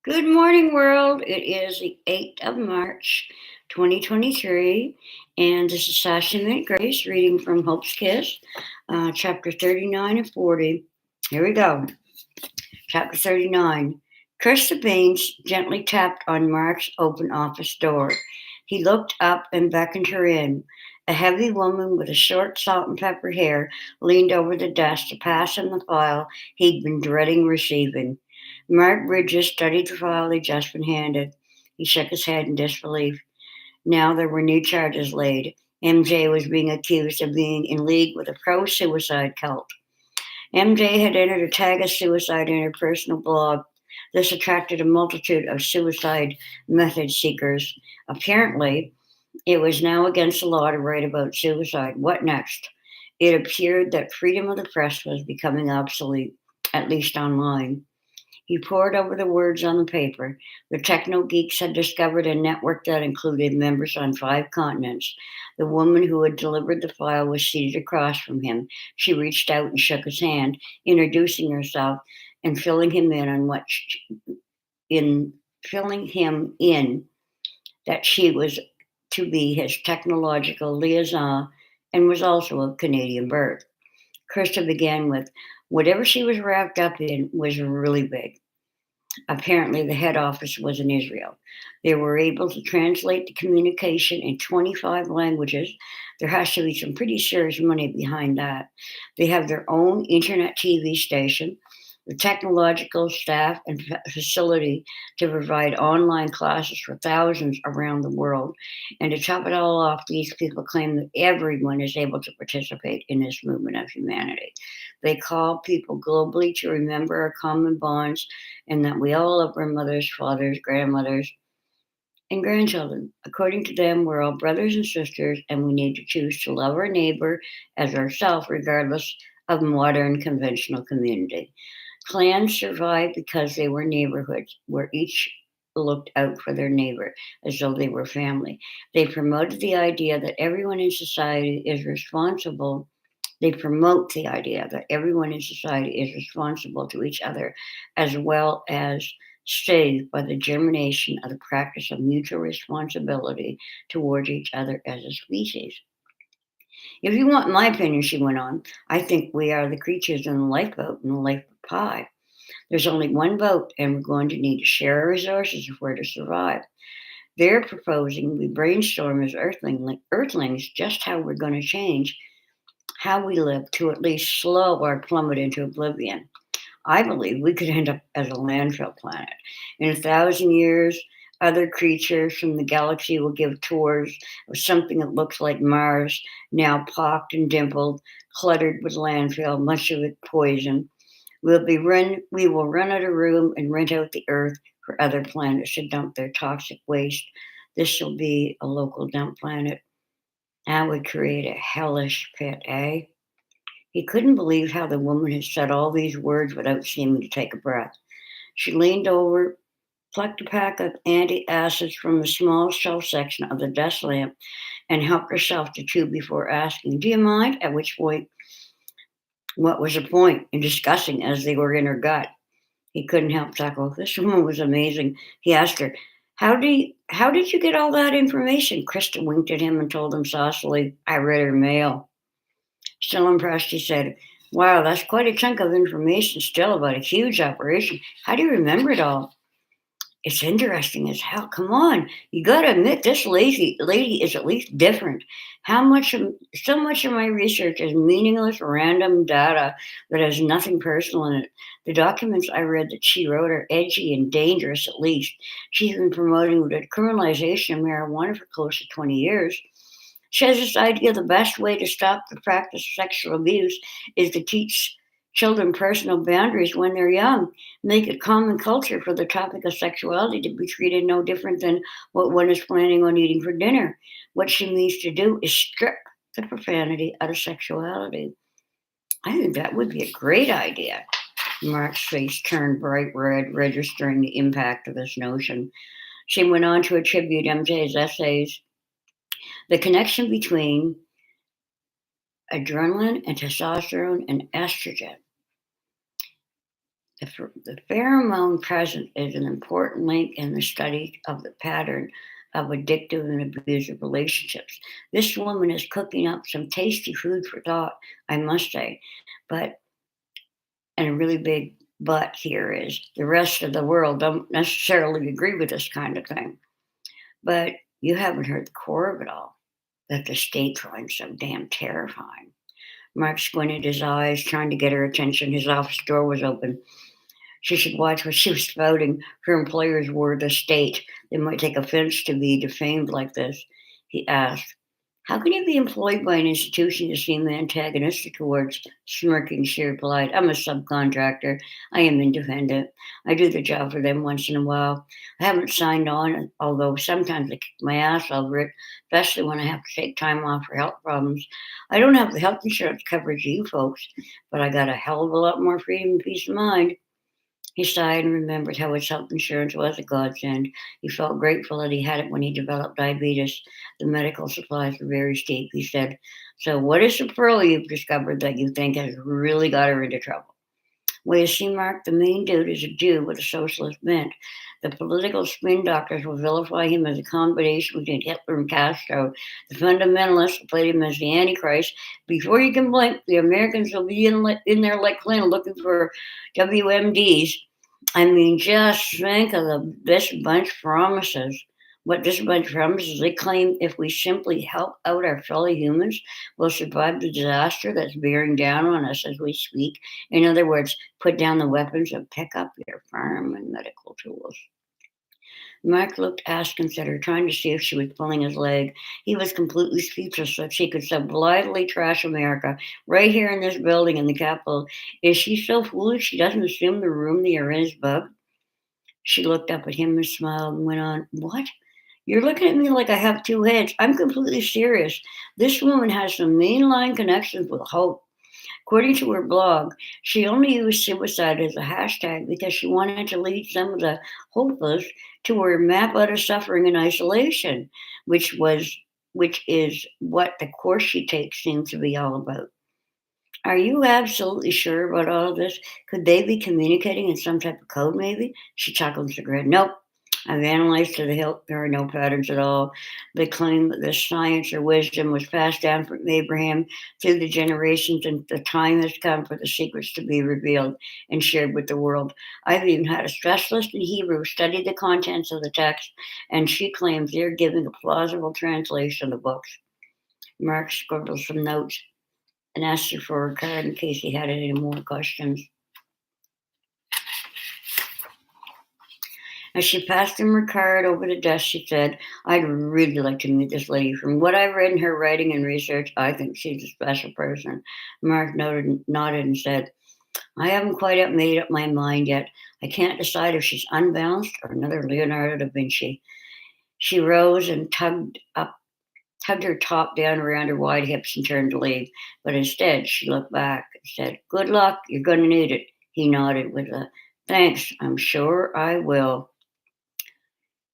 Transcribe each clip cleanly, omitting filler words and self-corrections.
Good morning, world. It is the 8th of March, 2023, and this is Sasha Mint Grace reading from Hope's Kiss, chapter 39 and 40. Here we go. Chapter 39. Krista Baines gently tapped on Mark's open office door. He looked up and beckoned her in. A heavy woman with a short salt and pepper hair leaned over the desk to pass him the file he'd been dreading receiving. Mark Bridges studied the file he'd just been handed. He shook his head in disbelief. Now there were new charges laid. MJ was being accused of being in league with a pro-suicide cult. MJ had entered a tag of suicide in her personal blog. This attracted a multitude of suicide method seekers. Apparently, it was now against the law to write about suicide. What next? It appeared that freedom of the press was becoming obsolete, at least online. He pored over the words on the paper. The techno geeks had discovered a network that included members on 5 continents. The woman who had delivered the file was seated across from him. She reached out and shook his hand, introducing herself and filling him in that she was to be his technological liaison and was also of Canadian birth. Krista began with, whatever she was wrapped up in was really big. Apparently, the head office was in Israel. They were able to translate the communication in 25 languages. There has to be some pretty serious money behind that. They have their own internet TV station, the technological staff and facility to provide online classes for thousands around the world. And to top it all off, these people claim that everyone is able to participate in this movement of humanity. They call people globally to remember our common bonds and that we all love our mothers, fathers, grandmothers, and grandchildren. According to them, we're all brothers and sisters, and we need to choose to love our neighbor as ourselves, regardless of modern conventional community. Clans survived because they were neighborhoods where each looked out for their neighbor as though they were family. They promoted the idea that everyone in society is responsible. They promote the idea that everyone in society is responsible to each other, as well as saved by the germination of the practice of mutual responsibility towards each other as a species. If you want my opinion, she went on, I think we are the creatures in the lifeboat and the lifeboat pie. There's only one boat, and we're going to need to share our resources if we're to survive. They're proposing we brainstorm as earthlings just how we're going to change how we live to at least slow our plummet into oblivion. I believe we could end up as a landfill planet. In 1,000 years, other creatures from the galaxy will give tours of something that looks like Mars, now pocked and dimpled, cluttered with landfill, much of it poison. We will run out of room and rent out the Earth for other planets to dump their toxic waste. This will be a local dump planet. That would create a hellish pit, eh? He couldn't believe how the woman had said all these words without seeming to take a breath. She leaned over, plucked a pack of antacids from the small shelf section of the desk lamp, and helped herself to two before asking, do you mind? At which point, what was the point in discussing as they were in her gut? He couldn't help chuckle. This woman was amazing. He asked her, how did you get all that information? Krista winked at him and told him saucily, I read her mail. Still impressed, he said, wow, that's quite a chunk of information still about a huge operation. How do you remember it all? It's interesting as hell. Come on, you got to admit this lady is at least different. So much of my research is meaningless, random data that has nothing personal in it. The documents I read that she wrote are edgy and dangerous. At least she's been promoting the criminalization of marijuana for close to 20 years. She has this idea the best way to stop the practice of sexual abuse is to teach children personal boundaries when they're young, make it common culture for the topic of sexuality to be treated no different than what one is planning on eating for dinner. What she means to do is strip the profanity out of sexuality. I think that would be a great idea. Mark's face turned bright red, registering the impact of this notion. She went on to attribute MJ's essays the connection between adrenaline and testosterone and estrogen. The pheromone present is an important link in the study of the pattern of addictive and abusive relationships. This woman is cooking up some tasty food for thought, I must say. But, and a really big but here is the rest of the world don't necessarily agree with this kind of thing. But you haven't heard the core of it all, that the state finds so damn terrifying. Mark squinted his eyes, trying to get her attention. His office door was open. She should watch what she was spouting. Her employers were the state. They might take offense to be defamed like this. He asked, how can you be employed by an institution you seem antagonistic towards? Smirking, she replied, I'm a subcontractor. I am independent. I do the job for them once in a while. I haven't signed on, although sometimes I kick my ass over it, especially when I have to take time off for health problems. I don't have the health insurance coverage you folks, but I got a hell of a lot more freedom and peace of mind. He sighed and remembered how his health insurance was a godsend. He felt grateful that he had it when he developed diabetes. The medical supplies were very steep, he said. So, what is the pearl you've discovered that you think has really got her into trouble? Well, you see, Mark, the main dude is a Jew with a socialist bent. The political spin doctors will vilify him as a combination between Hitler and Castro. The fundamentalists will play him as the Antichrist. Before you can blink, the Americans will be in there like Clinton looking for WMDs. I mean, just think of this bunch promises. What this bunch promises, they claim if we simply help out our fellow humans, we'll survive the disaster that's bearing down on us as we speak. In other words, put down the weapons and pick up your farm and medical tools. Mark looked askance at her, trying to see if she was pulling his leg. He was completely speechless that she could so blithely trash America right here in this building in the Capitol. Is she so foolish she doesn't assume the room the are in is bugged? She looked up at him and smiled and went on, what? You're looking at me like I have two heads. I'm completely serious. This woman has some mainline connections with hope. According to her blog, she only used suicide as a hashtag because she wanted to lead some of the hopeless to her map out of suffering and isolation, which is what the course she takes seems to be all about. Are you absolutely sure about all of this? Could they be communicating in some type of code, maybe? She chuckled and said, nope. I've analyzed to the hilt. There are no patterns at all. They claim that this science or wisdom was passed down from Abraham through the generations, and the time has come for the secrets to be revealed and shared with the world. I've even had a specialist in Hebrew study the contents of the text, and she claims they're giving a plausible translation of the books. Mark scribbled some notes and asked her for a card in case he had any more questions. As she passed him her card over the desk, she said, I'd really like to meet this lady. From what I've read in her writing and research, I think she's a special person. Mark nodded and said, I haven't quite made up my mind yet. I can't decide if she's unbalanced or another Leonardo da Vinci. She rose and tugged her top down around her wide hips and turned to leave. But instead, she looked back and said, good luck. You're going to need it. He nodded with a, thanks. I'm sure I will.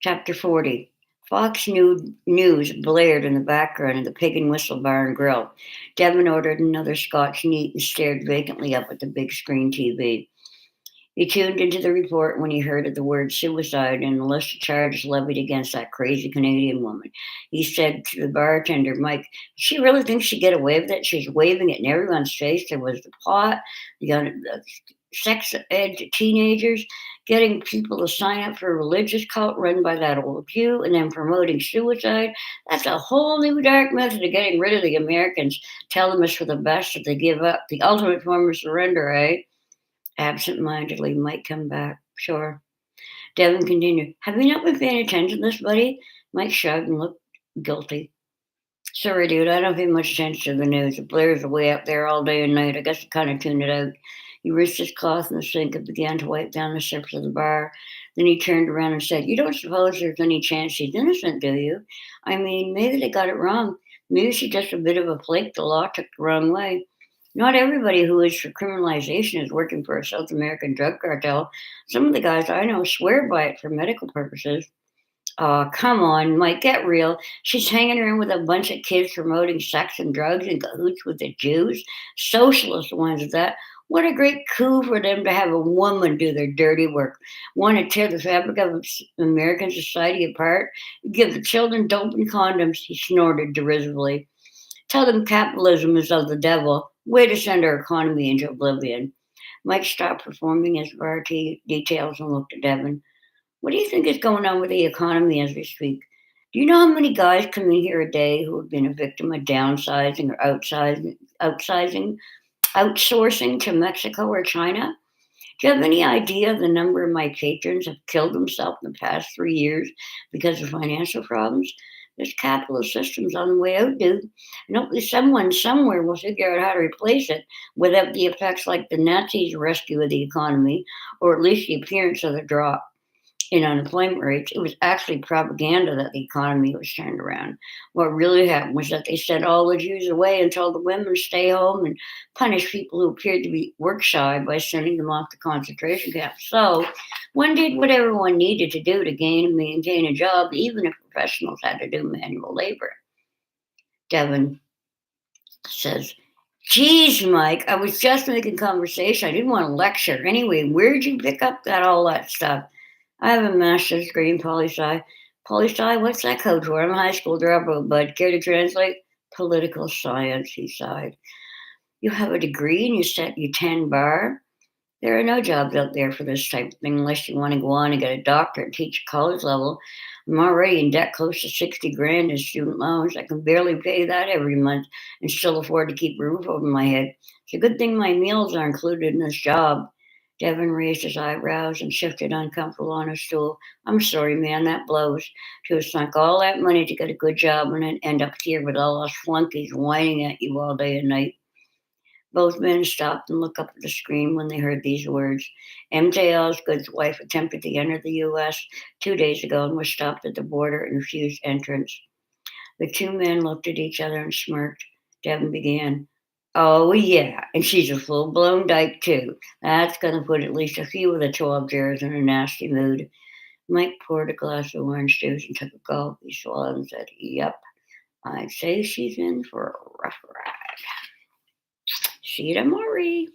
Chapter 40. Fox News blared in the background of the Pig and Whistle Bar and Grill. Devin ordered another Scotch neat and stared vacantly up at the big screen TV. He tuned into the report when he heard of the word suicide and the list of charges levied against that crazy Canadian woman. He said to the bartender, Mike, she really thinks she'd get away with it? She was waving it in everyone's face. There was the pot, the sex ed to teenagers, getting people to sign up for a religious cult run by that old Jew, and then promoting suicide. That's a whole new dark method of getting rid of the Americans. Tell them it's for the best that they give up. The ultimate form of surrender, eh? Absent-mindedly, Mike come back. Sure. Devin continued. Have you not been paying attention to this, buddy? Mike shrugged and looked guilty. Sorry, dude, I don't pay much attention to the news. It blares away up there all day and night. I guess I kind of tuned it out. He rinsed his cloth in the sink and began to wipe down the surface of the bar. Then he turned around and said, you don't suppose there's any chance she's innocent, do you? I mean, maybe they got it wrong. Maybe she's just a bit of a flake the law took the wrong way. Not everybody who is for criminalization is working for a South American drug cartel. Some of the guys I know swear by it for medical purposes. Oh, come on, Mike, get real. She's hanging around with a bunch of kids promoting sex and drugs in cahoots with the Jews, socialist ones at that. What a great coup for them to have a woman do their dirty work. Want to tear the fabric of American society apart? Give the children dope and condoms, he snorted derisively. Tell them capitalism is of the devil. Way to send our economy into oblivion. Mike stopped performing his variety details and looked at Devin. What do you think is going on with the economy as we speak? Do you know how many guys come in here a day who have been a victim of downsizing or outsizing, outsourcing to Mexico or China? Do you have any idea the number of my patrons have killed themselves in the past 3 years because of financial problems? This capitalist system's on the way out, dude. And hopefully someone somewhere will figure out how to replace it without the effects like the Nazis' rescue of the economy, or at least the appearance of a drop in unemployment rates. It was actually propaganda that the economy was turned around. What really happened was that they sent all the Jews away and told the women to stay home and punish people who appeared to be work shy by sending them off to concentration camps. So one did what everyone needed to do to gain and maintain a job, even if professionals had to do manual labor. Devin says, "Geez, Mike, I was just making conversation. I didn't want to lecture. Anyway, where'd you pick up all that stuff?" "I have a master's degree in poli-sci." "Poli-sci? What's that code for? I'm a high school dropout, bud. Care to translate?" "Political science," he sighed. "You have a degree and you 10 bar? There are no jobs out there for this type of thing unless you want to go on and get a doctorate and teach college level. I'm already in debt close to 60 grand in student loans. I can barely pay that every month and still afford to keep a roof over my head. It's a good thing my meals are included in this job." Devin raised his eyebrows and shifted uncomfortable on his stool. "I'm sorry, man, that blows. To have sunk all that money to get a good job and then end up here with all us flunkies whining at you all day and night." Both men stopped and looked up at the screen when they heard these words. MJ Osgood's wife attempted to enter the U.S. 2 days ago and was stopped at the border and refused entrance. The two men looked at each other and smirked. Devin began, "Oh, yeah, and she's a full blown dyke, too. That's going to put at least a few of the 12 jurors in a nasty mood." Mike poured a glass of orange juice and took a gulp. He swallowed and said, "Yep, I'd say she's in for a rough ride. See you tomorrow."